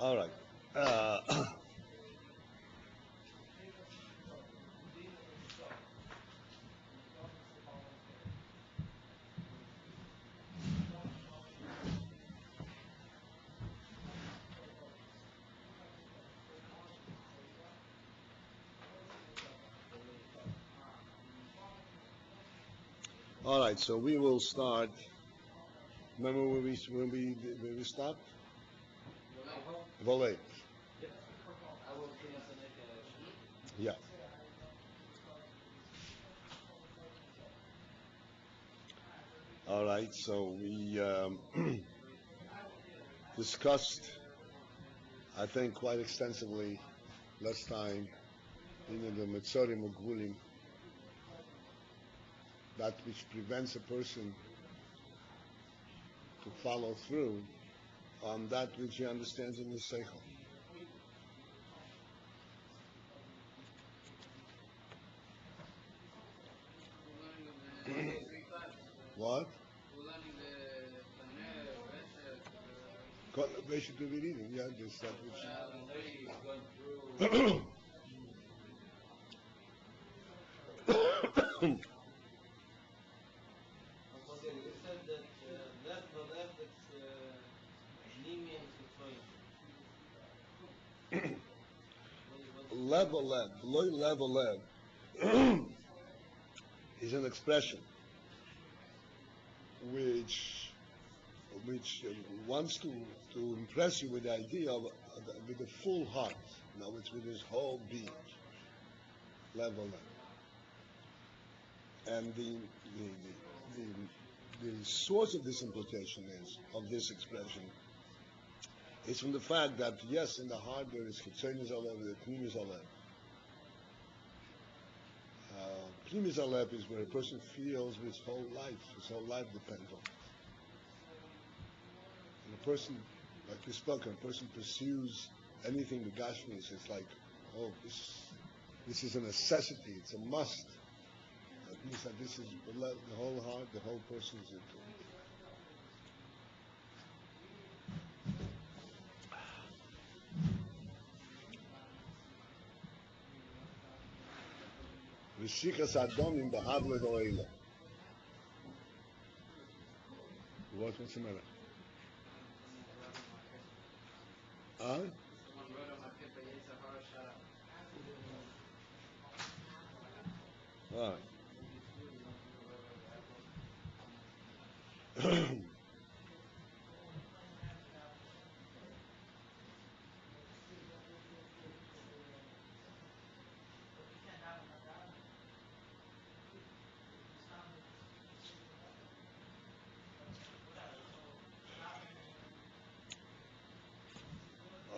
All right. Uh, all right. So we will start. Remember when we stopped? Volay. Yeah. All right. So we discussed, I think, quite extensively last time in the Metzorim Ugvulim, that which prevents a person to follow through on that which he understands in his seichel. What? Basically, we're reading. Yeah, this that which. Level, level, is an expression which wants to impress you with the idea of with the full heart. Now it's with his whole being. Level. And the source of this implication of this expression is from the fact that yes, in the heart there is Chitzonis Alev, the Pnimis Alev. Pnimis Alev is where a person feels his whole life depends on it. And a person, like we spoke, a person pursues anything the Gashmis, it's like, oh, this is a necessity, it's a must. It means that this is the whole heart, the whole person is into it. Rishikas Adomim B'Havle Do'ela. What's the matter? Huh? All right.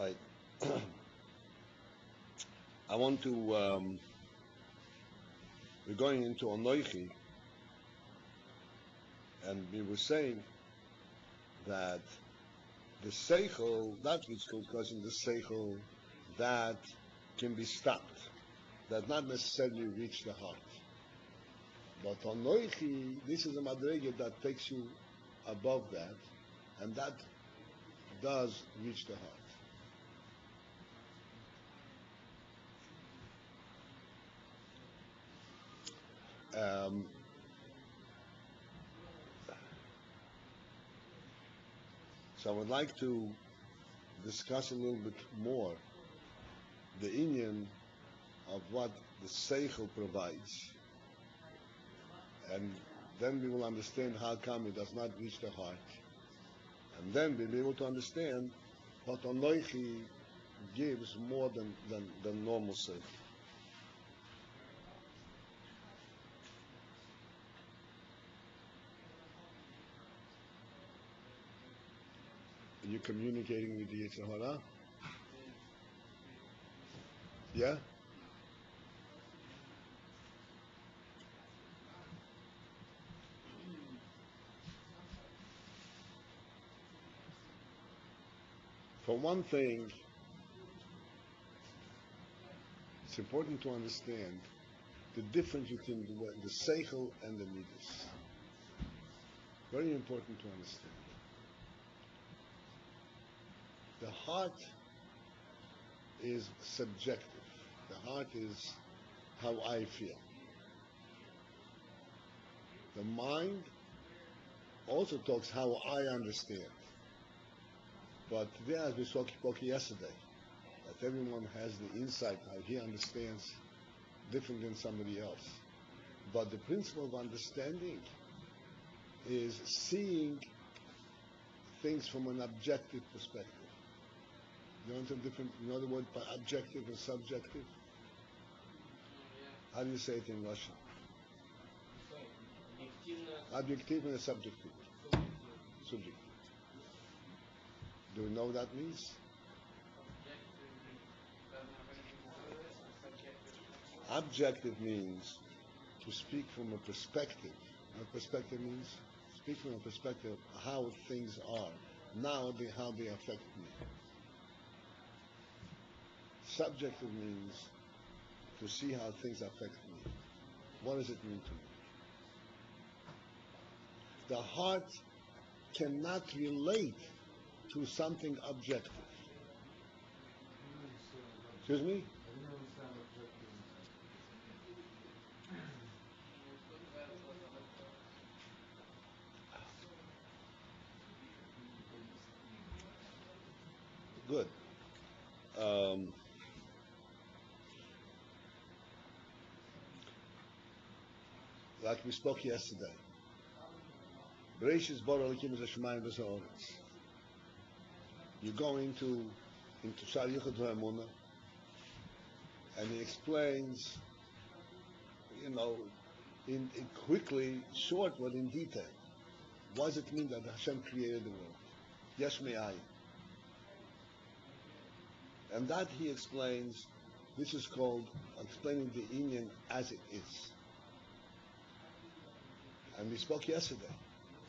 Right. I want to. We're going into Anoichi, and we were saying that the seichel, that which goes causing the seichel, that can be stopped, that not necessarily reach the heart. But Anoichi, this is a madrega that takes you above that, and that does reach the heart. So I would like to discuss a little bit more the inyan of what the seichel provides, and then we will understand how come it does not reach the heart, and then we'll be able to understand what Anoichi gives more than normal seichel. Are you communicating with the Yetzer Hara? Yeah? For one thing, it's important to understand the difference between the seichel and the midas. Very important to understand. The heart is subjective. The heart is how I feel. The mind also talks how I understand. But today, as we spoke yesterday, that everyone has the insight how he understands different than somebody else. But the principle of understanding is seeing things from an objective perspective. You know the word objective and subjective? How do you say it in Russian? Objective and subjective. Subjective. Do you know what that means? Objective means to speak from a perspective. What perspective means? Speak from a perspective of how things are, now how they affect me. Subjective means to see how things affect me. What does it mean to me? The heart cannot relate to something objective. Excuse me? Good. Like we spoke yesterday. You go into Shar Yichud Ha'emunah, and he explains, in quickly, short, but in detail. What does it mean that Hashem created the world? Yesh me'ayin. And that he explains, this is called explaining the Inyan as it is. And we spoke yesterday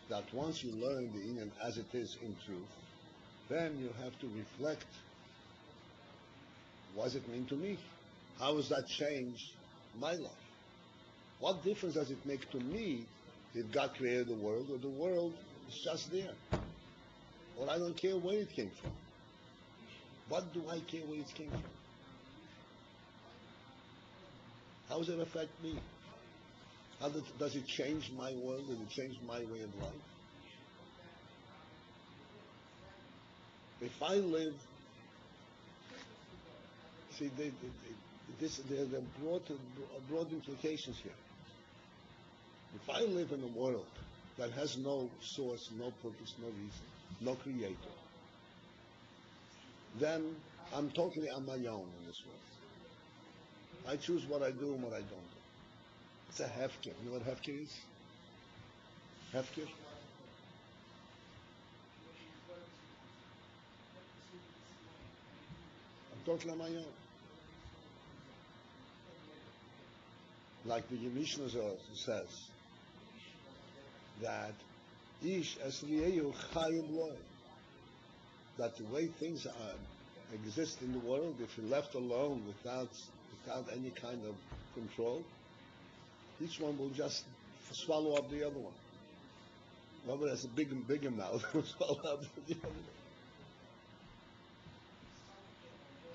that once you learn the Inyan as it is in truth, then you have to reflect, what does it mean to me? How does that change my life? What difference does it make to me if God created the world, or the world is just there? Or I don't care where it came from. What do I care where it came from? How does it affect me? How does it change my world? Does it change my way of life? If I live, see, there are broad implications here. If I live in a world that has no source, no purpose, no reason, no creator, then I'm totally on my own in this world. I choose what I do and what I don't do. It's a hefker. You know what hefker is? Hefker? I'm totally on my own. Like the Mishnah says, that Ish Esriyehu Chayim Loy, that the way things exist in the world, if you're left alone without any kind of control, each one will just swallow up the other one. Whoever has a bigger mouth will swallow up the other one.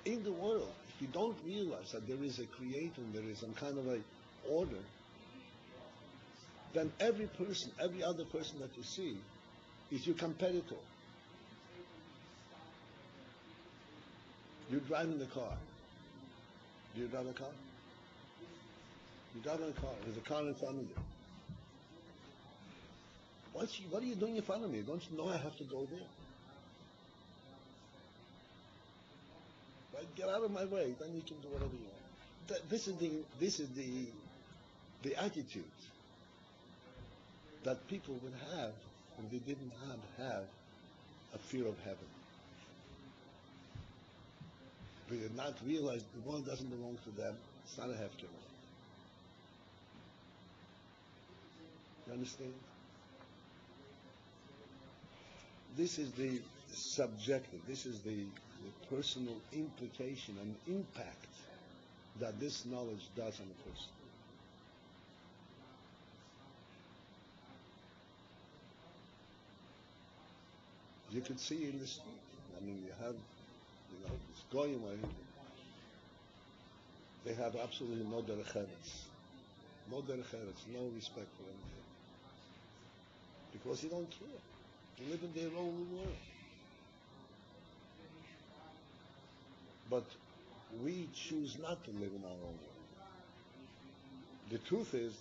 In the world, if you don't realize that there is a creator and there is some kind of a order, then every other person that you see is your competitor. You're driving the car. Do you drive a car? You drive a car. There's a car in front of you. What are you doing in front of me? Don't you know I have to go there? Right? Get out of my way. Then you can do whatever you want. This is the attitude that people would have when they didn't have a fear of heaven. They did not realize the world doesn't belong to them. It's not a hefker. You understand? This is the subjective. This is the personal implication and impact that this knowledge does on a person. You could see in the street. I mean, you have, this goyim, they have absolutely no derech eretz. No derech eretz, no respect for anything. Because they don't care. They live in their own world. But we choose not to live in our own world. The truth is,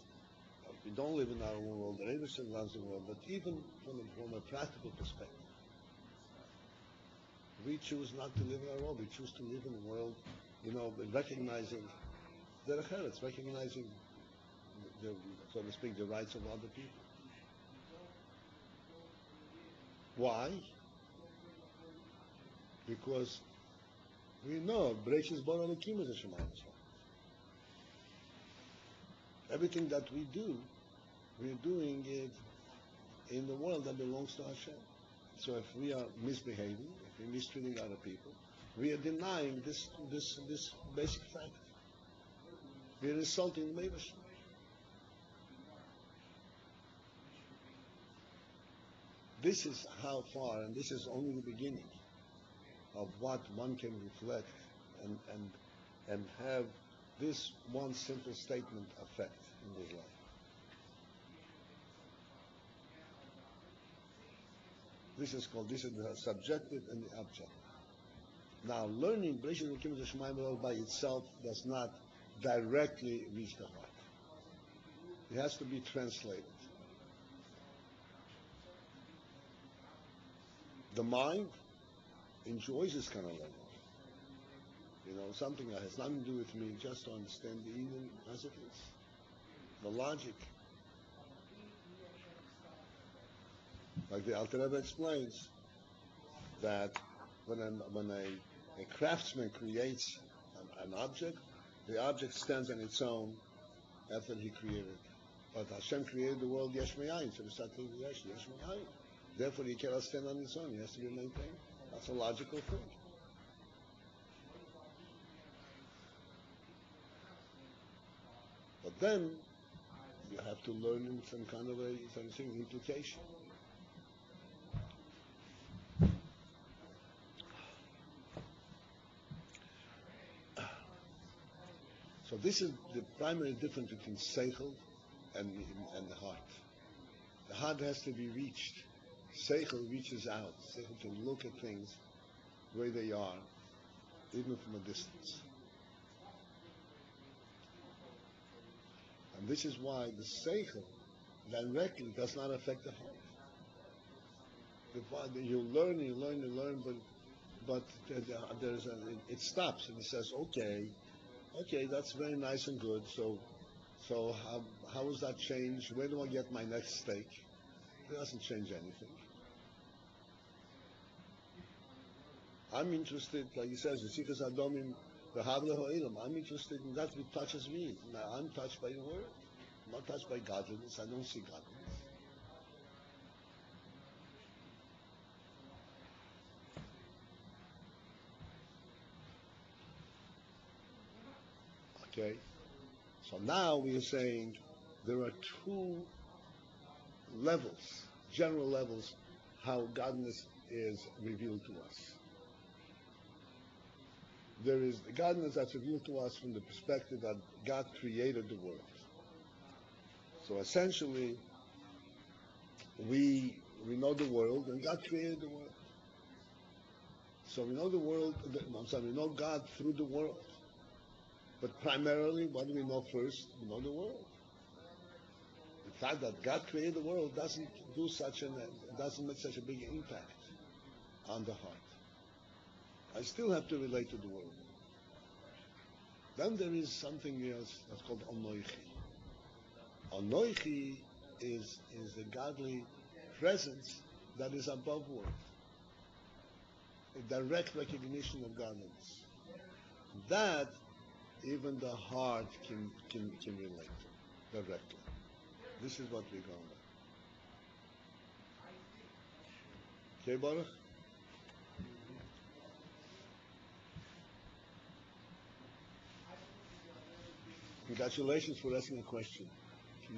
we don't live in our own world. The Rebbe runs the world. But even from a practical perspective, we choose not to live in our world. We choose to live in a world, recognizing derech eretz, recognizing the, so to speak, the rights of other people. Why? Because we know Bereshis bara Elokim is a Shemayim. Everything that we do, we're doing it in the world that belongs to Hashem. So if we are misbehaving, if we're mistreating other people, we are denying this basic fact. We are insulting the Meivash. This is how far, and this is only the beginning of what one can reflect and have this one simple statement effect in his life. This is the subjective and the objective. Now, learning Bereshis Elokim Shemayim by itself does not directly reach the heart. It has to be translated. The mind enjoys this kind of learning. Something that has nothing to do with me, just to understand the Eden as it is. The logic. Like the Alter Rebbe explains, that when a craftsman creates an object, the object stands on its own after he created it. But Hashem created the world yesh me'ayin, so it's not yesh me'ayin. Therefore, he cannot stand on its own. He has to be maintained. That's a logical thing. But then you have to learn some kind of something implication. So this is the primary difference between seichel and the heart. The heart has to be reached. Seichel reaches out. Seichel can look at things the way they are, even from a distance. And this is why the seichel directly does not affect the heart. You learn, but it stops and it says, okay, that's very nice and good. So how does that change? Where do I get my next steak? It doesn't change anything. I'm interested, like he says, the Sichas Adomim, the Havle Ho'ilam. I'm interested in that which touches me. Now, I'm touched by the word. I'm not touched by godliness. I don't see godliness. Okay? So now we are saying there are two levels, general levels, how godliness is revealed to us. There is the godliness that's revealed to us from the perspective that God created the world. So essentially, we know the world, and God created the world. So we know the world, we know God through the world. But primarily, what do we know first? We know the world. The fact that God created the world doesn't make such a big impact on the heart. I still have to relate to the world. Then there is something else that's called Anoichi. Anoichi is a godly presence that is above world. A direct recognition of godliness. That even the heart can relate to directly. This is what we're going with. Okay, Baruch? Congratulations for asking a question.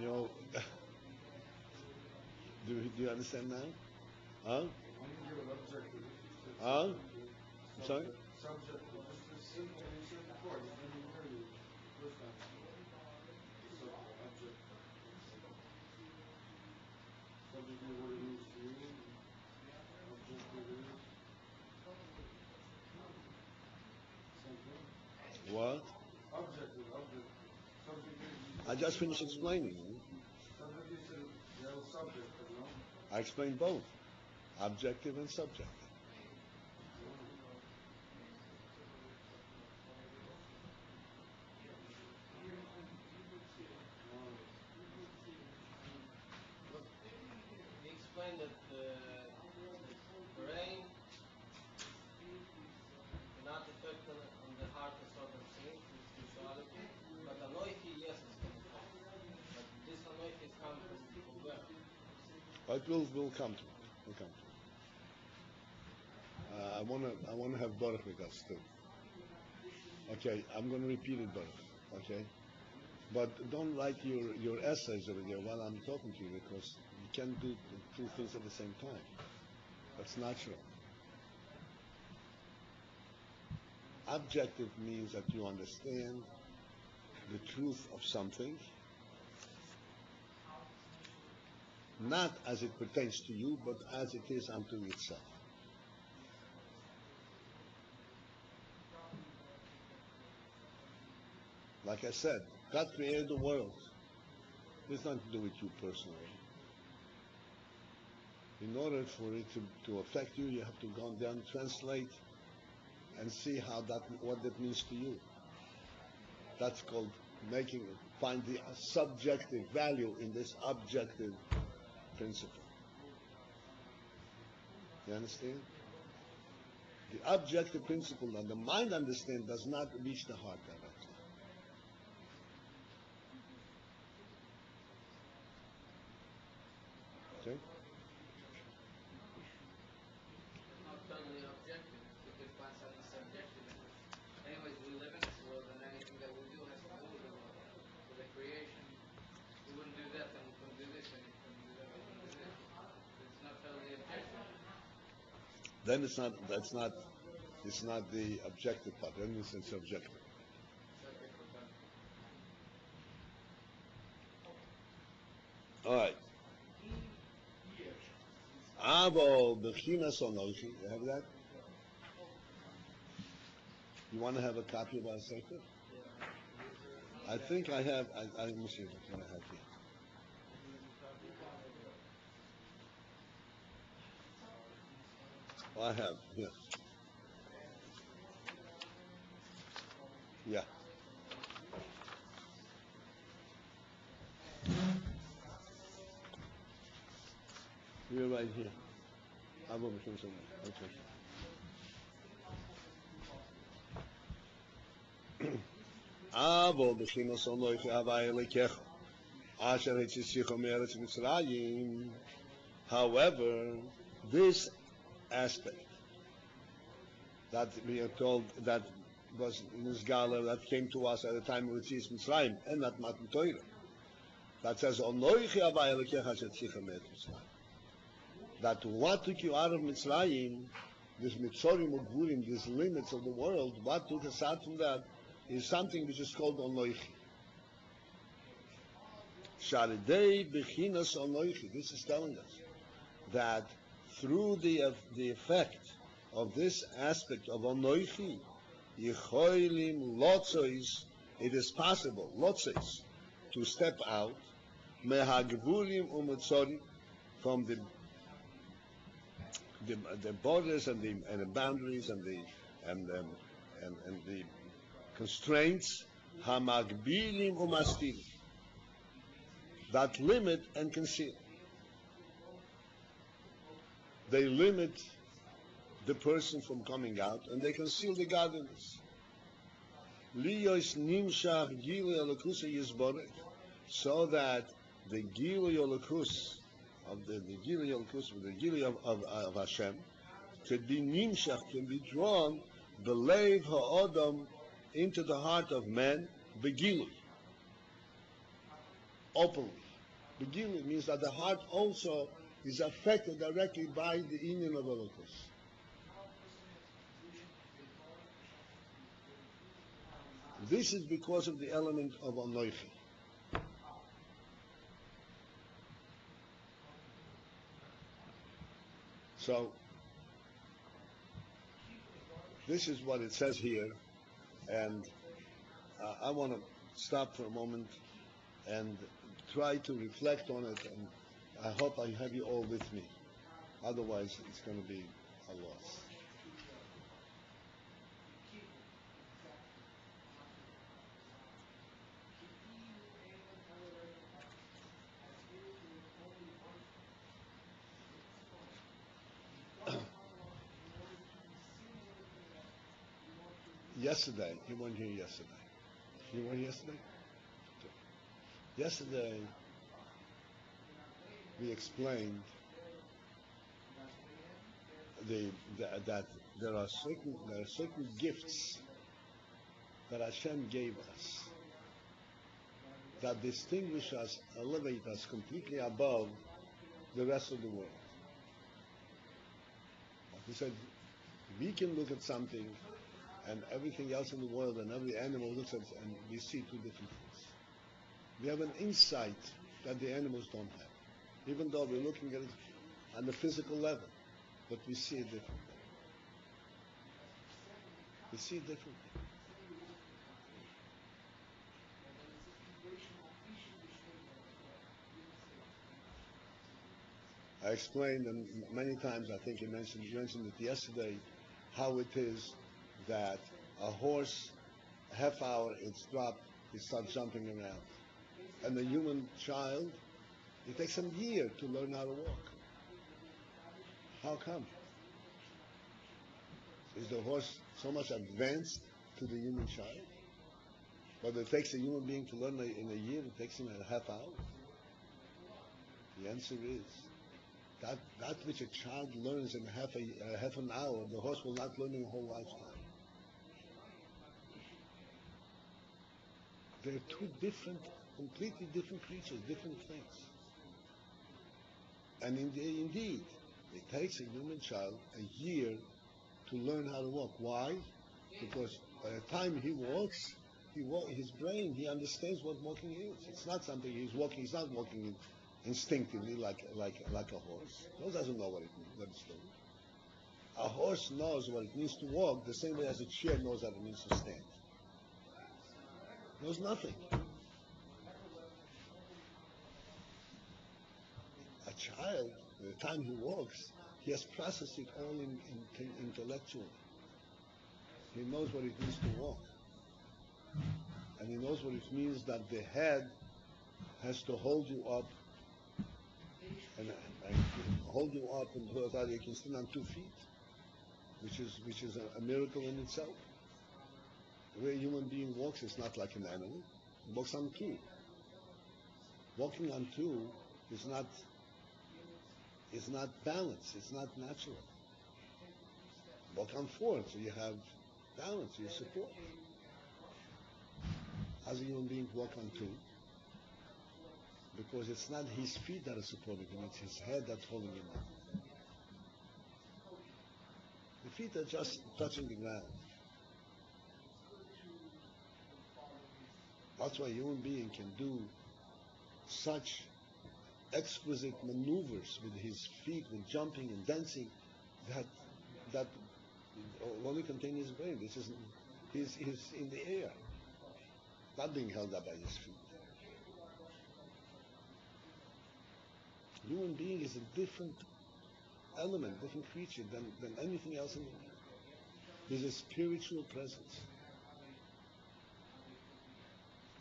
Do you understand now? Huh? Huh? I'm sorry? What? I just finished explaining. I explained both, objective and subjective. He explained that the brain cannot affect on the heart of certain things, in spirituality, but Anoichi, yes, it's can affect. But this Anoichi is coming from where? But we'll come to it. We'll come to it. I wanna have Baruch with us too. Okay, I'm gonna repeat it, Baruch. Okay, but don't write your essays over there while I'm talking to you, because you can't do two things at the same time. That's natural. Objective means that you understand the truth of something, not as it pertains to you, but as it is unto itself. Like I said, God created the world. It's nothing to do with you personally. In order for it to affect you, you have to go down, translate, and see what that means to you. That's called find the subjective value in this objective principle. You understand? The objective principle that the mind understands does not reach the heart directly. Okay? Not totally objective. We could find something subjective. Anyways, we live in this world, and anything that we do has to do with the world, with the creation. We wouldn't do that, and we couldn't do this, and we couldn't do that, we couldn't do this. It's not totally objective. Then it's not the objective part. Then it's subjective. All right. Avo b'chinas onochi. You have that? You want to have a copy of our sefer? I think I have. Let me see what I have here. Oh, I have here. Yeah. We're right here. Avo b'chinas onochi. Okay. Avo b'chinas onochi havai lekecha. Asher hitzisicho me'eretz Mitzrayim. However, this aspect that we are told that was Nizgala, that came to us at the time of Yetzias Mitzrayim, and not Matan Torah, that says, Onoichi Havai Elokecha Asher Tzicha Me'eretz Mitzrayim. That what took you out of Mitzrayim, this Mitzorim Ugurim, these limits of the world, what took us out from that is something which is called Onoichi. Sharidei Bechinas Onoichi. This is telling us that through the effect of this aspect of Onoichi, Yechoilim Lotzois, it is possible, Lotzois, to step out, Mehagvulim Umetzorim, from the borders and the boundaries and the constraints, Hamagbilim Umastim, that limit and conceal. They limit the person from coming out, and they conceal the godliness. Liyos nimshach gilui elokus yizborech, so that the gilui elokus of the gilui elokus, the gilui of Hashem, could be nimshach, can be drawn, belev ha'odam, into the heart of man, begilui, openly. Begilui means that the heart also is affected directly by the inyan of elokus. this is because of the element of Anoichi. So, this is what it says here, and I want to stop for a moment and try to reflect on it, and I hope I have you all with me. Otherwise, it's going to be a loss. Yesterday, you weren't here yesterday. You weren't yesterday? Yesterday, we explained that there are certain gifts that Hashem gave us that distinguish us, elevate us completely above the rest of the world. Like we said, we can look at something and everything else in the world and every animal looks at it and we see two different things. We have an insight that the animals don't have, even though we're looking at it on the physical level, but we see it differently. We see it differently. I explained, and many times I think you mentioned it yesterday, how it is that a horse, a half hour it's dropped, it starts jumping around. And a human child, it takes some year to learn how to walk. How come? Is the horse so much advanced to the human child? But it takes a human being to learn in a year, it takes him a half hour. The answer is, that which a child learns in half an hour, the horse will not learn in a whole lifetime. They're two different, completely different creatures, different things. And indeed, it takes a human child a year to learn how to walk. Why? Because by the time he walks, his brain, he understands what walking is. It's not something he's not walking instinctively like a horse. A horse doesn't know what it means, what it's doing. A horse knows what it means to walk the same way as a chair knows what it means to stand. Knows nothing. A child, by the time he walks, he has processed it all intellectually. He knows what it means to walk. And he knows what it means that the head has to hold you up and hold you up until you can stand on 2 feet, which is a miracle in itself. The way a human being walks is not like an animal. He walks on 2. Walking on 2 is not balance. It's not natural. Walk on 4, so you have balance, you support. How does a human being walk on 2? Because it's not his feet that are supporting him, it's his head that's holding him up. The feet are just touching the ground. That's why a human being can do such exquisite maneuvers with his feet, with jumping and dancing, that only contain his brain. He's in the air, not being held up by his feet. Human being is a different element, different creature than anything else in the world. He's a spiritual presence.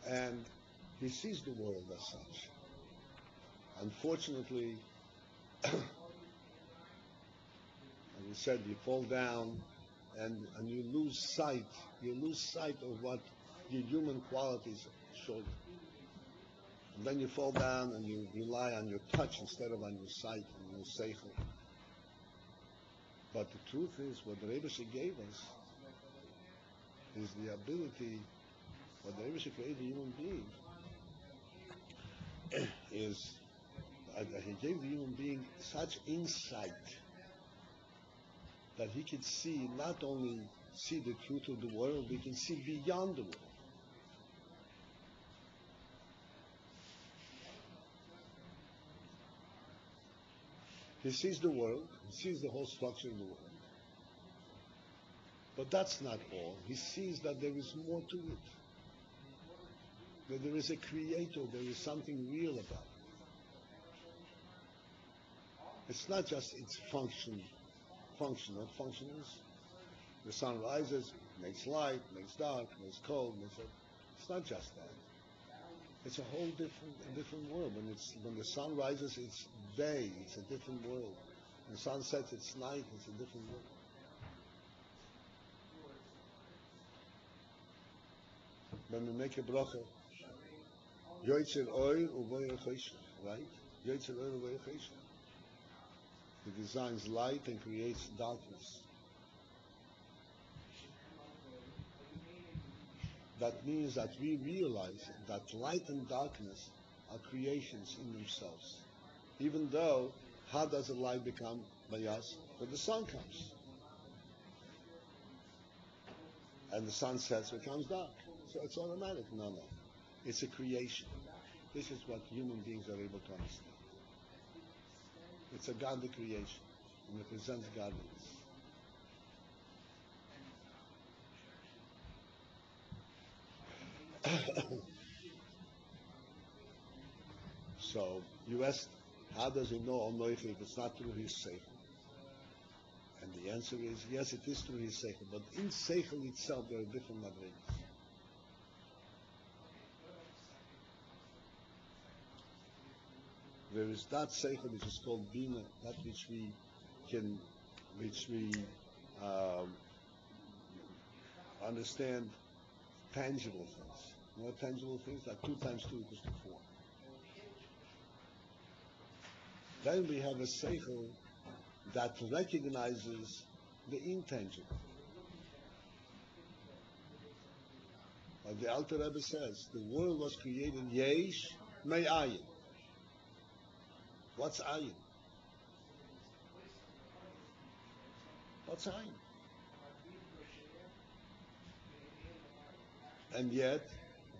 And he sees the world as such. Unfortunately, as we said, you fall down and you lose sight of what your human qualities show you. And then you fall down and you rely on your touch instead of on your sight and your seichel. But the truth is, what the Rebbe gave us is the ability, what the Rebbe created a human being, is that he gave the human being such insight that he could see, not only see the truth of the world, he can see beyond the world. He sees the world, he sees the whole structure of the world. But that's not all. He sees that there is more to it. That there is a creator, there is something real about it. It's not just its function. What function is? The sun rises, makes light, makes dark, makes cold, it's not just that. It's a whole different world. When the sun rises, it's day, it's a different world. When the sun sets, it's night, it's a different world. When we make a bracha, Yoitzer oil uvoyer cheshach, right? Yoitzer oil uvoyer cheshach. He designs light and creates darkness. That means that we realize that light and darkness are creations in themselves. Even though, how does the light become bayas? When the sun comes. And the sun sets, it becomes dark. So it's automatic. No. It's a creation. This is what human beings are able to understand. It's a godly creation. And it represents godliness. So you asked, how does he know Anoichi if it's not through his seichel? And the answer is, yes, it is through his seichel, but in seichel itself there are different madrigas. There is that seichel which is called bina, that which we understand tangible things. You know tangible things? Like 2 times 2 equals to 4. Then we have a seichel that recognizes the intangible. Like the Alter Rebbe says, the world was created yesh me'ayin. What's ayin? What's ayin? And yet,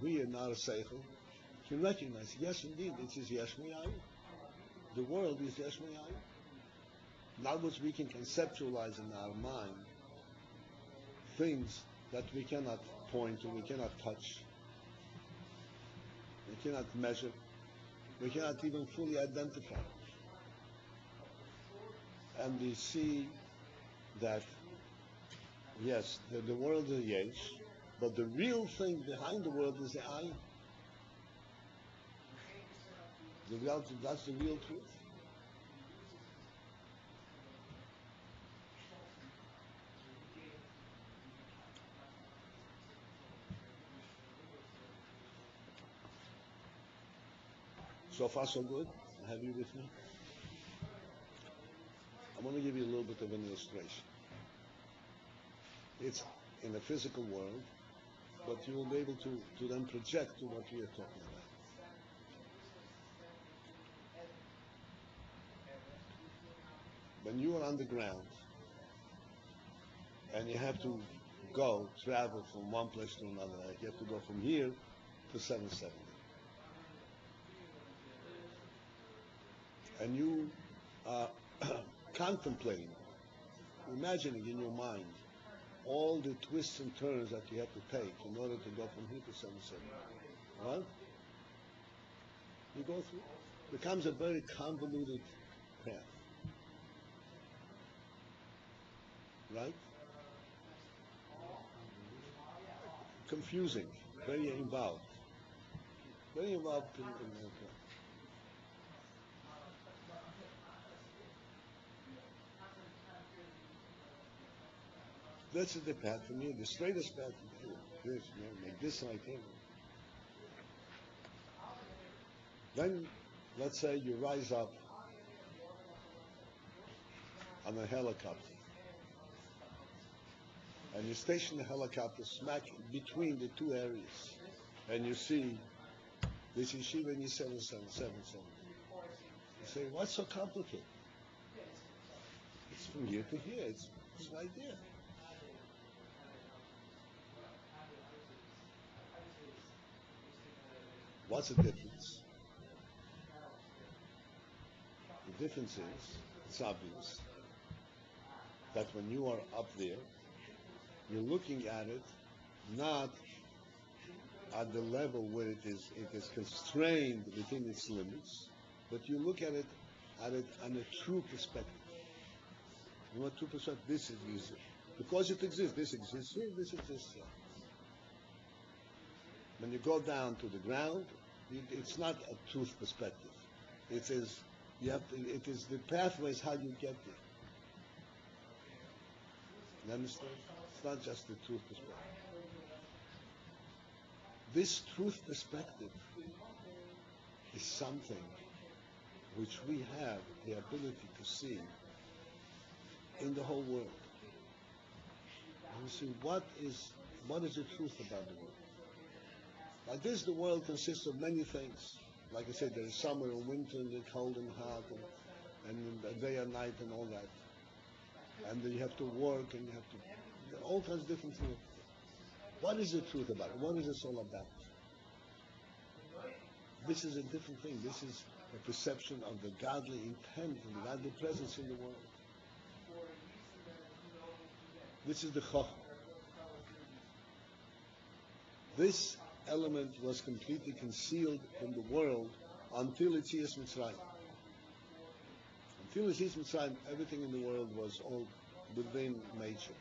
we in our seichel can recognize, yes, indeed, it is yesh me'ayin. The world is yesh me'ayin. Not which we can conceptualize in our mind things that we cannot point to, we cannot touch, we cannot measure, we cannot even fully identify. And we see that, yes, the world is yesh, but the real thing behind the world is the ayin. That's the real truth. So far, so good. Have you with me? I want to give you a little bit of an illustration. It's in the physical world, but you will be able to then project to what we are talking about. When you are on the ground and you have to travel from one place to another, like you have to go from here to 770. And you are contemplating, imagining in your mind all the twists and turns that you have to take in order to go from here to 770. Right? You go through. It becomes a very convoluted path. Right? Confusing, very involved. Very involved in This is the path for me, the straightest path to do. This, make this like him. Then, let's say you rise up on a helicopter, and you station the helicopter smack between the 2 areas, and you see this yeshiva and you 777. You say, what's so complicated? It's from here to here. It's right there. What's the difference? The difference is It's obvious that when you are up there, you're looking at it not at the level where it is constrained within its limits, but you look at it on a true perspective. You want true perspective? This is because it exists. This exists here. This exists here. When you go down to the ground, it's not a truth perspective. It is you have to, it is the pathways how you get there. You understand? It's not just the truth perspective. This truth perspective is something which we have the ability to see in the whole world. And you see what is the truth about the world. Like this, the world consists of many things. Like I said, there is summer and winter, and it's cold and hot, and day and night and all that. And then you have to work, and you have to all kinds of different things. What is the truth about it? What is this all about? This is a different thing. This is a perception of the godly intent and the godly presence in the world. This is the Chachma. This element was completely concealed from the world until Yetzias Mitzrayim. Until Yetzias Mitzrayim, everything in the world was all within nature,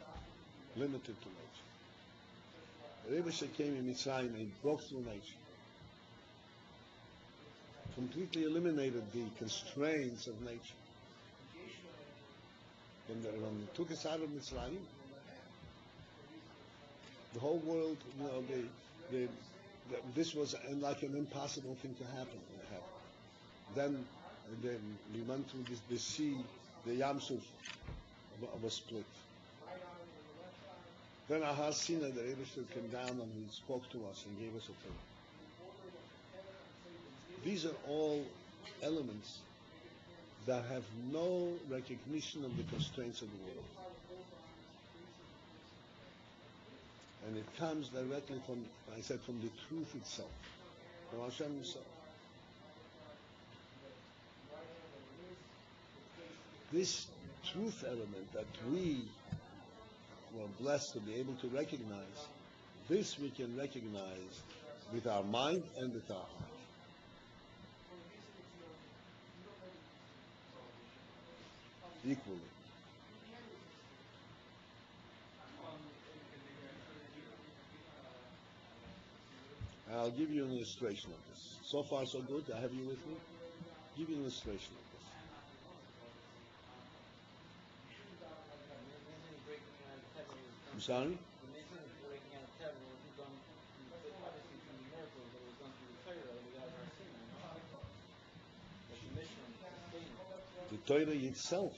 limited to nature. The Rebbe came in Mitzrayim and he broke through nature, completely eliminated the constraints of nature. When he took us out of Mitzrayim, the whole world, this was like an impossible thing to happen. Then we went through the sea, the Yam Suf was split. Then Ahar Sinai, the Rebbe came down and he spoke to us and gave us a thing. These are all elements that have no recognition of the constraints of the world. And it comes directly from, I said, from the truth itself, from Hashem himself. This truth element that we were blessed to be able to recognize, this we can recognize with our mind and with our heart. Equally. I'll give you an illustration of this. So far, so good. I have you with me. Give you an illustration of this. I'm sorry? The Torah itself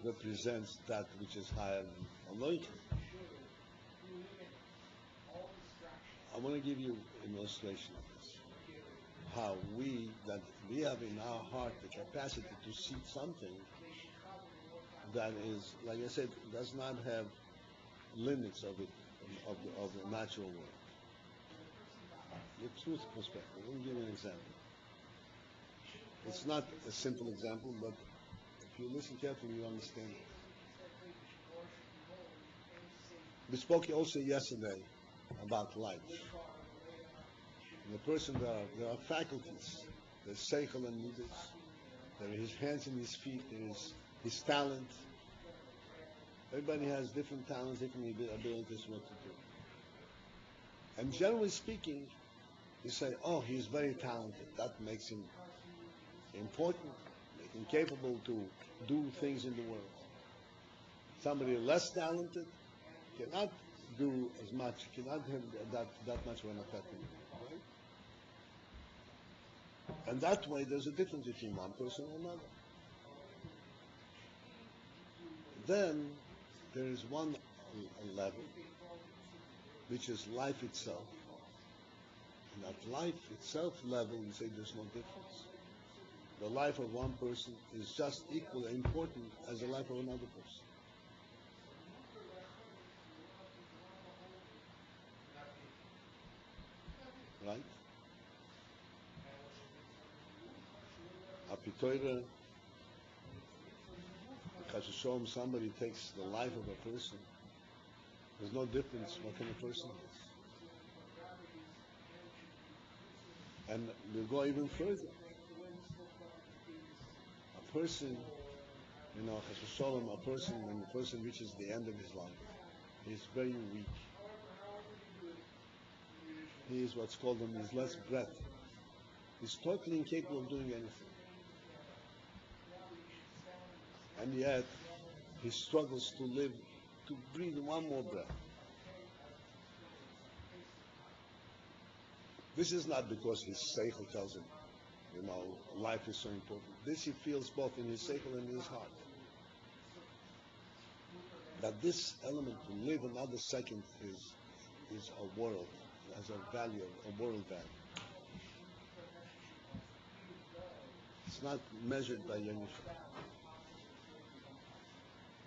represents that which is higher than anointing. I want to give you an illustration of this. How we have in our heart the capacity to see something that is, like I said, does not have limits of the natural world. The truth perspective. Let me give you an example. It's not a simple example, but if you listen carefully, you understand it. We spoke also yesterday about life. In a person, there are faculties. There's seichel and midas. There are his hands and his feet. There is his talent. Everybody has different talents, different abilities, what to do. And generally speaking, you say, oh, he's very talented. That makes him important, make him capable to do things in the world. Somebody less talented cannot do as much, cannot have that much of an effect in the world, right? And that way there's a difference between one person and another. Then there is one level, which is life itself. And that life itself level, we say there's no difference. The life of one person is just equally important as the life of another person. Right? Apitoira, Chas v'sholom, somebody takes the life of a person, there's no difference what kind of person he is. And we'll go even further. A person, Chas v'sholom, when the person reaches the end of his life, he's very weak. He is what's called his less breath. He's totally incapable of doing anything. And yet, he struggles to live, to breathe one more breath. This is not because his seichel tells him, life is so important. This he feels both in his seichel and in his heart. That this element to live another second is a world, has a value, a world value. It's not measured by Yenifah.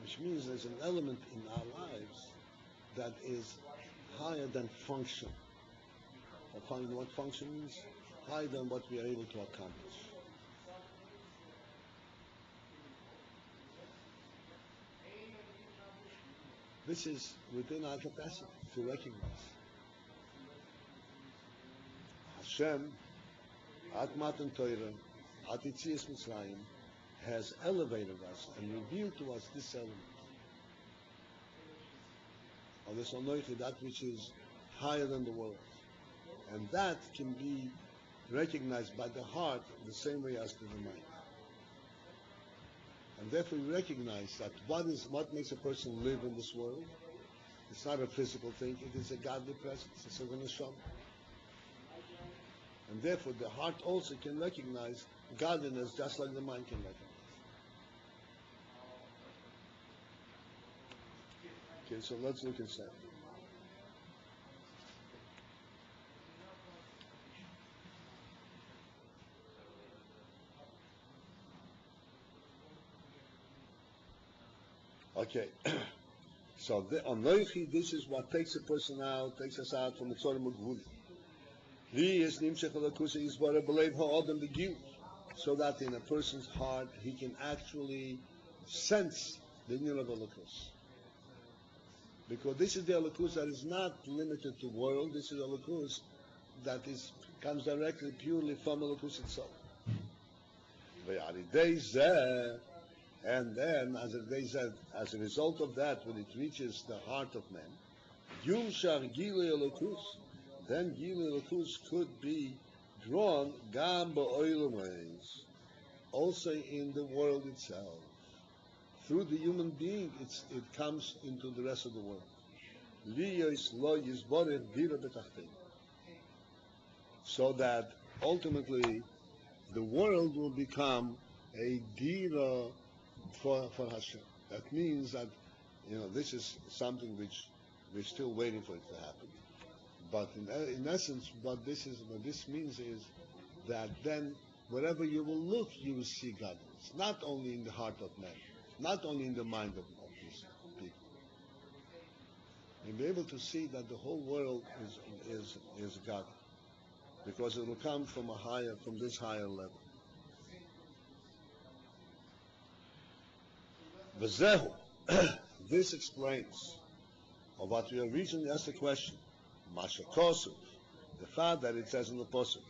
Which means there's an element in our lives that is higher than function. Or what function means? Higher than what we are able to accomplish. This is within our capacity to recognize. Hashem, at Matan Torah, at Yitzias Mitzrayim, has elevated us and revealed to us this element. Or this Anoichi, that which is higher than the world. And that can be recognized by the heart the same way as to the mind. And therefore we recognize that what makes a person live in this world, it's not a physical thing, it is a godly presence, it's a neshama. And therefore the heart also can recognize godliness just like the mind can recognize. Okay, so let's look inside. Okay, so on Noichi, this is what takes a person out, takes us out from the Tzorah Mugvuli. He is Nimshech Alakusa Yisbara Belev Ha'odem Begil, so that in a person's heart he can actually sense the union of Alakus. Because this is the Alakus that is not limited to world, this is Alakus that comes directly, purely from Alakus itself. And then, as a result of that, when it reaches the heart of man, Yumshar Gilei Elokus, then Gilei Elokus could be drawn Gam Ba'olam, also in the world itself. Through the human being, it comes into the rest of the world. So that ultimately the world will become a dira for Hashem. That means that, this is something which we're still waiting for it to happen. But in essence, what this means is that then wherever you will look, you will see godliness. Not only in the heart of man, not only in the mind of these people. You'll be able to see that the whole world is God, because it will come from this higher level. V'zehu, this explains, or what we originally asked the question, Masha Kosu, the fact that it says in the Pasuk,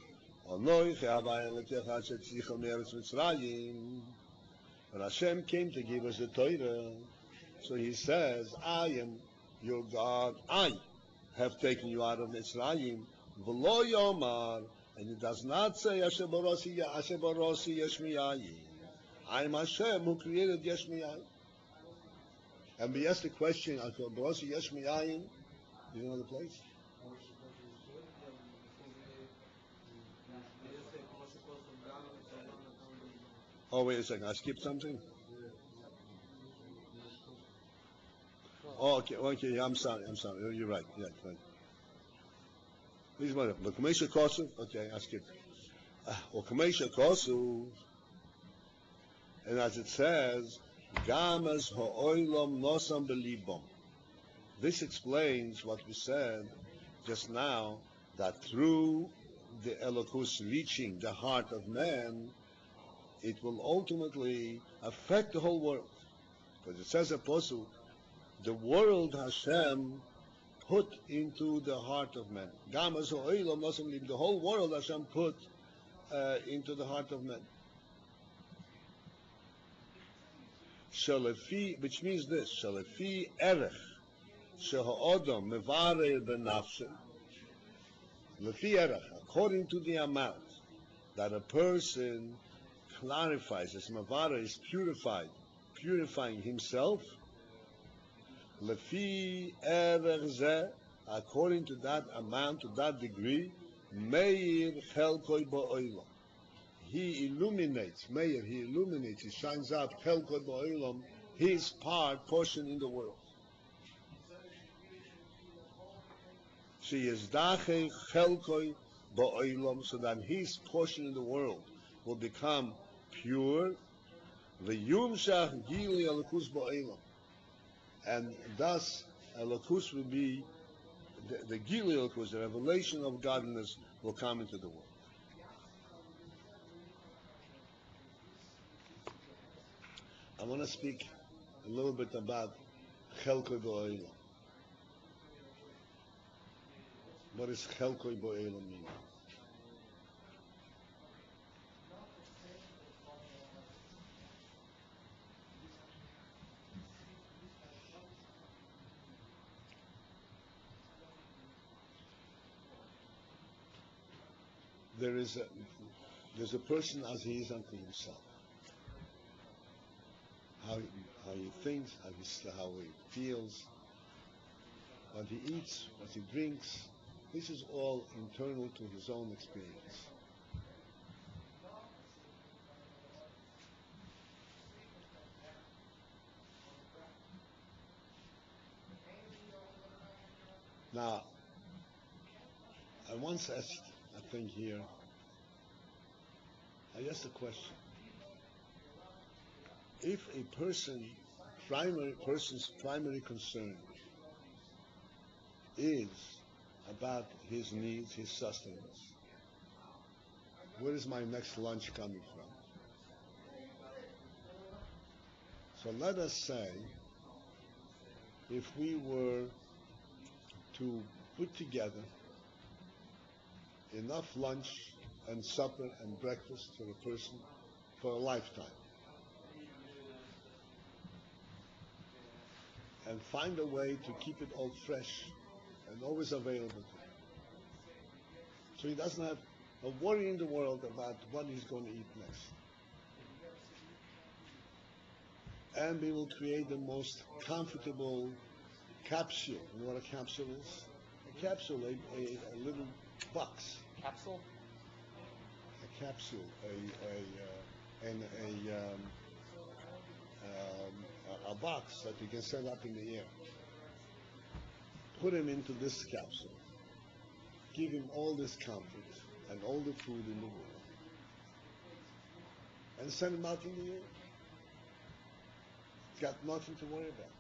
when Hashem came to give us the Torah, so He says, I am your God, I have taken you out of Mitzrayim, v'lo yomar, and it does not say, Asher Barosi Yesh Miyayim. I am Hashem who created Yesh Miyayim. And we asked the question, Asher Barosi Yesh Miyayim, do you know the place? Oh, wait a second, I skipped something? Oh, okay, I'm sorry, you're right, yeah, right. Please, mother, Kamesha Kosu, okay, I skipped. Kamesha Kosu, and as it says, Gamas Ha'olam Nosam Belibom. This explains what we said just now, that through the Elokus reaching the heart of man, it will ultimately affect the whole world. Because it says a posuk, the world Hashem put into the heart of man. The whole world Hashem put into the heart of man. Which means this, Shalefi erech sheha'odam mevareh benafshe. Lefi erech, according to the amount that a person clarifies, as mevareh is purifying himself. Lefi erech zeh, according to that amount, to that degree, meir chelkoi ba'olam. He illuminates, he shines out, chelkoi ba'olam, his portion in the world. She is dache chelkoi ba'olam, so that his portion in the world will become pure. V'yumshach gili alakus ba'olam, and thus alakus will be the gili alakus, the revelation of godliness will come into the world. I want to speak a little bit about chelkoi ba'olam. What does chelkoi ba'olam mean? There's a person as he is unto himself. How he thinks, how he feels, what he eats, what he drinks. This is all internal to his own experience. Now, I once asked a thing here. I asked a question. If a person's primary concern is about his needs, his sustenance, where is my next lunch coming from? So let us say, if we were to put together enough lunch and supper and breakfast for a person for a lifetime, and find a way to keep it all fresh and always available to him, so he doesn't have a worry in the world about what he's going to eat next. And we will create the most comfortable capsule. You know what a capsule is? A capsule, a little box. Capsule? A capsule, a box that you can set up in the air. Put him into this capsule. Give him all this comfort and all the food in the world. And send him out in the air. He's got nothing to worry about.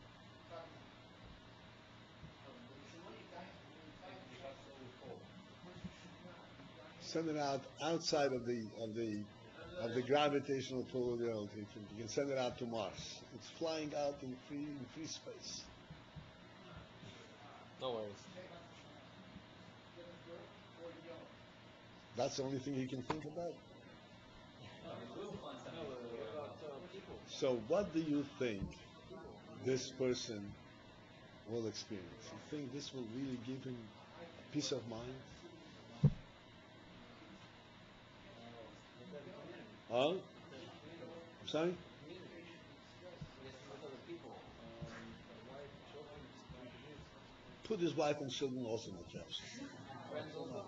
Send it out outside of the gravitational pull of the earth. You can send it out to Mars. It's flying out in free space. No worries. That's the only thing you can think about. So what do you think this person will experience? You think this will really give him peace of mind? Huh? I'm sorry? Put his wife and children also in the capsule. Friends also?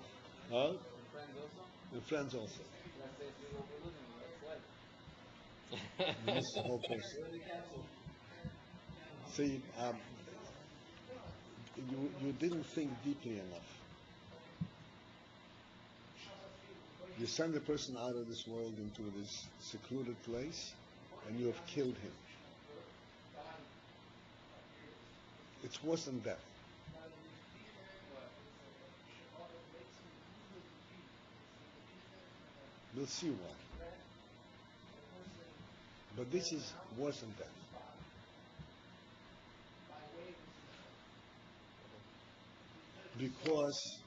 Huh? Friends also? And friends also. Let's say if we overlooking, that's life. You miss the whole person. See, you didn't think deeply enough. You send a person out of this world into this secluded place, and you have killed him. It's worse than death. We'll see why. But this is worse than death. because,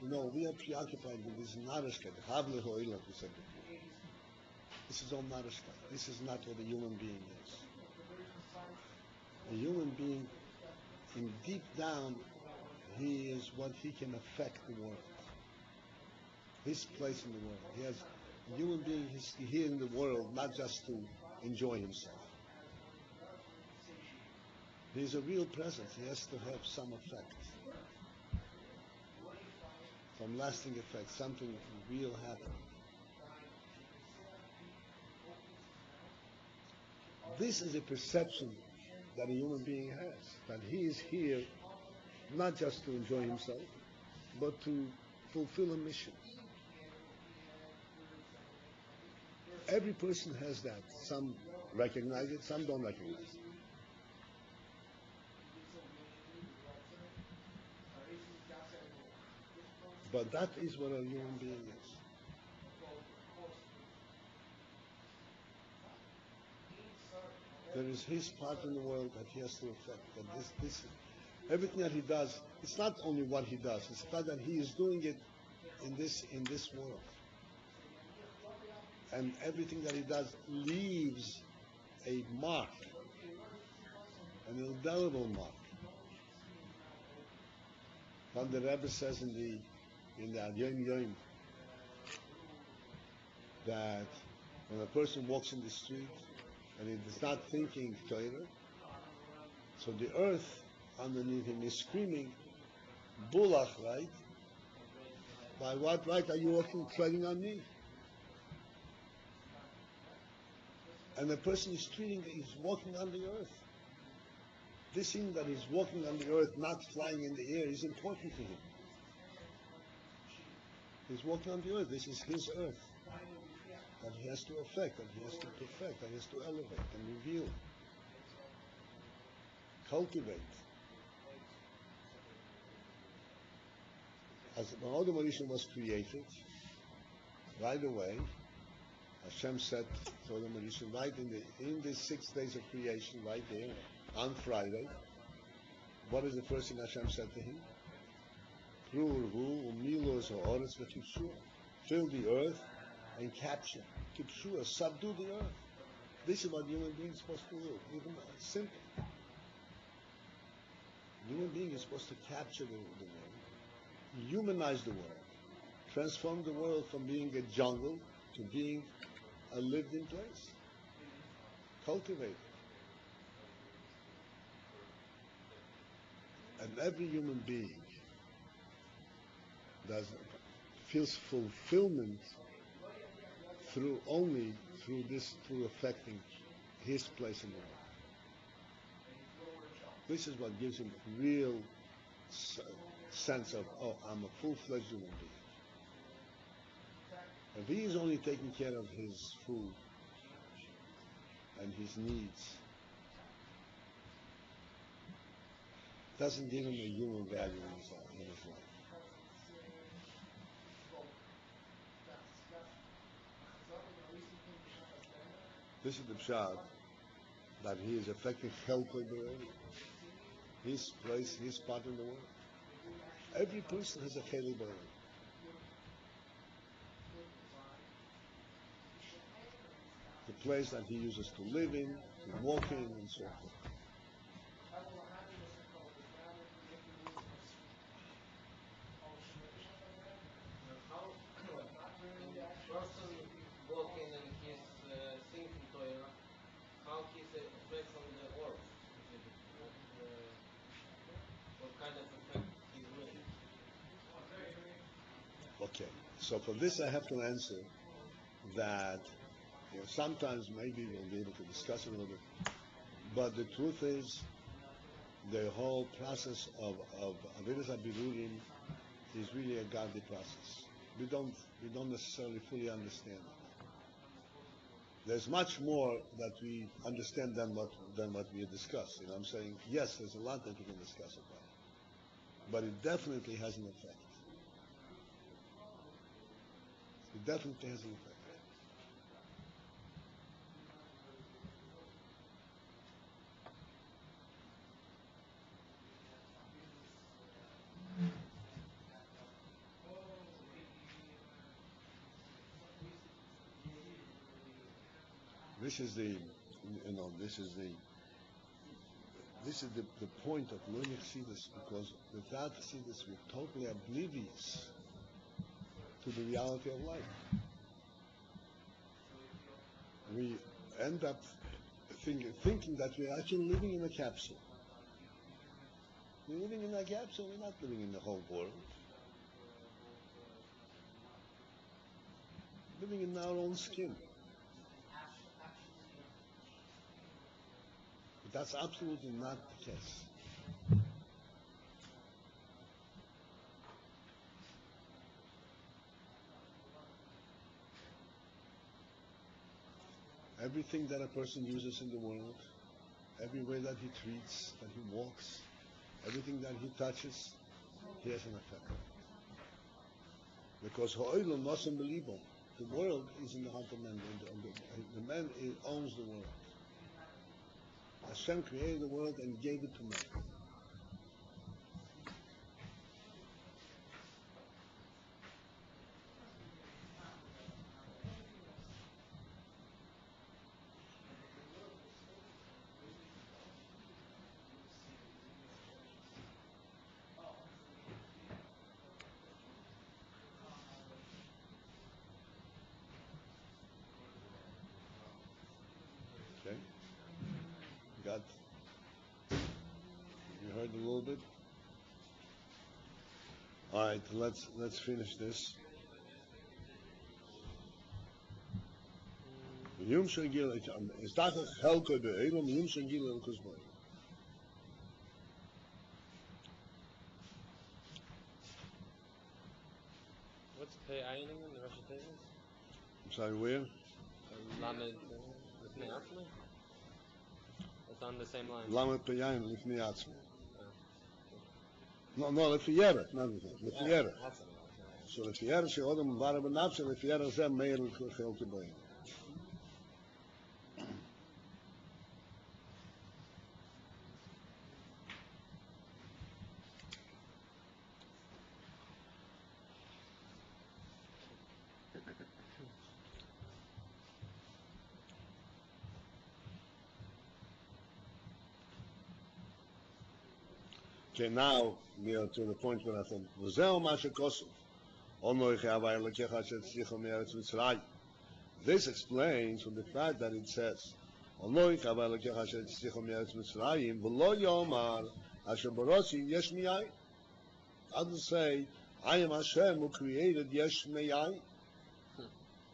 we are preoccupied with this narishkeit, havle ho'ilat, we said before. This is all narishkeit. This is not what a human being is. A human being, in deep down, he is what he can affect the world. His place in the world. A human being is here in the world not just to enjoy himself. He's a real presence. He has to have some effect. Some lasting effect, something real happening. This is a perception that a human being has, that he is here not just to enjoy himself, but to fulfill a mission. Every person has that. Some recognize it, some don't recognize it. But that is what a human being is. There is his part in the world that he has to affect. That this everything that he does, it's not only what he does, it's the fact that he is doing it in this world. And everything that he does leaves a mark, an indelible mark. When the Rebbe says in the Yomim that when a person walks in the street and he is not thinking Torah, so the earth underneath him is screaming, Bulach, right? By what right are you walking, treading on me? And the person is walking on the earth. This thing that he's walking on the earth, not flying in the air, is important to him. He's walking on the earth. This is his earth that he has to affect, that he has to perfect, that he has to elevate and reveal, cultivate. As when Adam Rishon was created, right away, Hashem said to Adam Rishon, right in the 6 days of creation, right there, on Friday, what is the first thing Hashem said to him? Fill the earth and capture. Kipshua, subdue the earth. This is what human beings are supposed to do. Even simple. Human being is supposed to capture the world, humanize the world, transform the world from being a jungle to being a lived-in place. Cultivate it. And every human being feels fulfillment through affecting his place in the world. This is what gives him real sense of, I'm a full-fledged human being. If he is only taking care of his food and his needs, doesn't give him a human value in his life. This is the pshat that he is affecting Chelko B'Rei, his place, his part in the world. Every person has a Chelko B'Rei. The place that he uses to live in, to walk in, and so forth. Person walking and he's thinking Torah, how he's affect on the earth? What kind of effect he's making? Okay, so for this I have to answer that sometimes maybe we'll be able to discuss it a little bit, but the truth is the whole process of Avodas HaBirurim is really a godly process. We don't necessarily fully understand it. There's much more that we understand than what we discuss. I'm saying, yes, there's a lot that we can discuss about it, but it definitely has an effect. It definitely has an effect. This is the, this is the point of learning Chassidus, because without Chassidus we're totally oblivious to the reality of life. We end up thinking that we're actually living in a capsule. We're living in a capsule, we're not living in the whole world. Living in our own skin. But that's absolutely not the case. Everything that a person uses in the world, every way that he treats, that he walks, everything that he touches, he has an effect. Because ha'olam nosim b'libo, the world is in the heart of man, the man owns the world. Hashem created the world and gave it to man. Okay? You heard a little bit? Alright, let's finish this. Yom Shangil, is that a helko be'elam, Yom Shangil el Kuzman. What's Pei Ayin in the Rosh Hashanah? I'm sorry, where? Lamed Lifnei Atzma? It's on the same line. Lamed Peyayim Lifnei Atzma. No, Lefiyeret, not Lefiyeret. So Lefiyeret she'odem vara b'nafshe, Lefiyeret zeh meir l'chelke b'ayim. Okay, now we are to the point where I said, "V'zeh mashe kosov, onoich havai lekecha shetzlicha me'eretz Mitzrayim." This explains from the fact that it says, "Onoich havai lekecha shetzlicha me'eretz Mitzrayim, v'lo yomar asher barosi yesh miyayin." How to say, "I am Hashem who created yesh miyayin."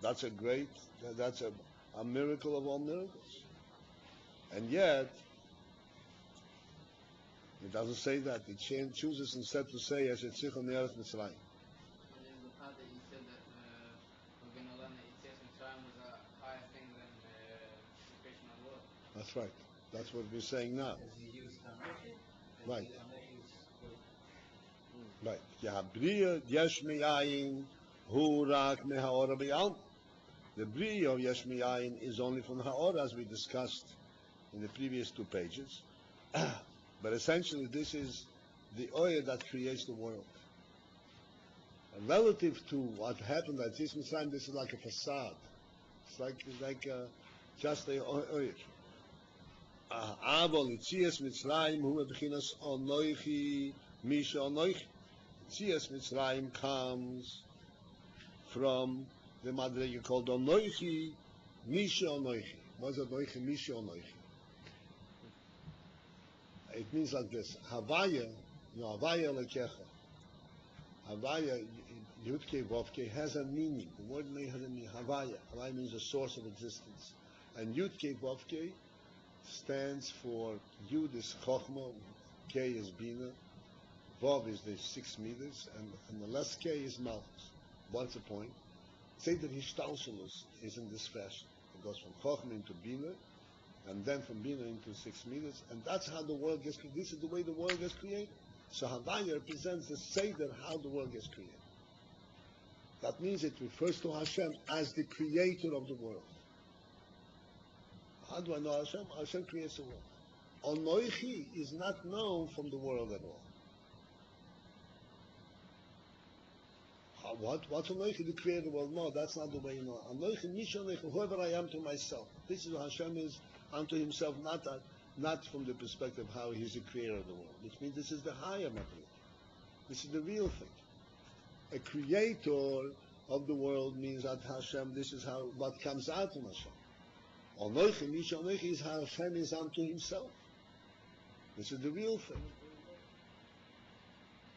That's that's a miracle of all miracles, and yet. It doesn't say that. It chooses instead to say, "As it Tzich on the Eretz Mitzrayim." And in the part that you said that we're going to learn that Yetzias Mitzrayim was a higher thing than the creation of the world. That's right. That's what we're saying now. Right. Right. Yahabriya yesh miyayin hu rak mehaora b'yalma. The briya of yesh miyayin is only from ha'ora, as we discussed in the previous 2 pages. But essentially, this is the oil that creates the world. And relative to what happened at Yetzias Mitzrayim, this is like a facade. It's like just a oil. Avol Yetzias Mitzrayim hu b'chinas onoichi misha onoichi. Yetzias Mitzrayim comes from the madrega called onoichi misha onoichi. What's onoichi misha onoichi? It means like this: Havaya, Havaya lekecha. Havaya, Yudke Vovke, has a meaning. The word may have a meaning. Havaya. Havaya means a source of existence, and Yudke Vovke stands for Yud is Chochma, K is Bina, Vov is the 6 meters, and the less K is Malchus. What's the point? Say that Hishtalshalus is in this fashion. It goes from Chochma into Bina, and then from Bina into 6 meters, and that's how the world gets created. This is the way the world gets created. So Havaya represents the Seder, how the world gets created. That means it refers to Hashem as the creator of the world. How do I know Hashem? Hashem creates the world. Onoichi is not known from the world at all. What Anoichi, the creator of the world? No, that's not the way you know. Anoichi, Mish Anoichi, whoever I am to myself. This is what Hashem is unto himself, not from the perspective of how he's the creator of the world. Which means this is the higher matter. This is the real thing. A creator of the world means that Hashem, this is how what comes out from Hashem. Anoichi, Mish Anoichi is how Hashem is unto himself. This is the real thing.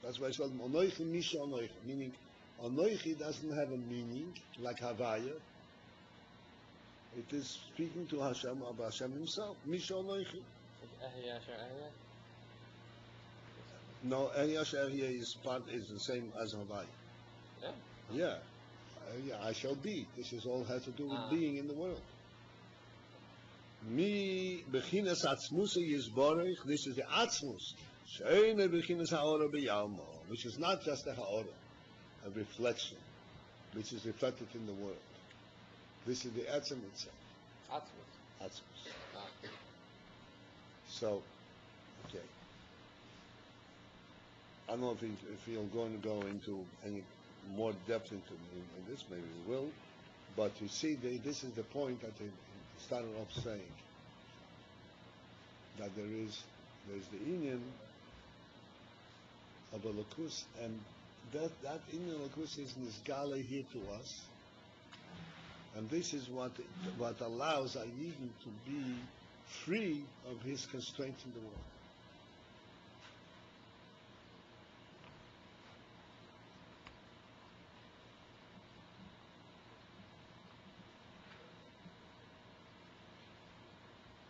That's why it's called Anoichi, Mish Anoichi, meaning Anoichi doesn't have a meaning like Havaya. It is speaking to Hashem about Hashem himself. Mish Anoichi. No, Ehyasher is the same as Havaya. Yeah. Yeah, I shall be. This is all has to do with being in the world. Mi bechinas atzmusa yizborech. This is the atzmus. Sheine bechinas haora b'yalmo, which is not just a haora, a reflection, which is reflected in the world. This is the etzem itself. Atzmus. So, okay. I don't know if you're going to go into any more depth in this, maybe we will, but you see, this is the point that they started off saying, that there's the Inyan of a Lakus, and that Inyan Lakus is Nisgale here to us, and this is what allows a Yidden to be free of his constraint in the world.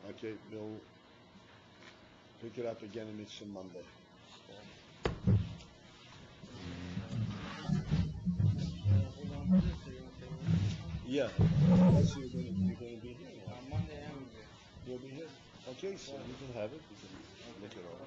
Okay, we'll pick it up again in Mitzvah Monday. Yeah. Unless you're going to be here. On Monday, I will be. You'll be here? Okay, so you can have it. You can look it over.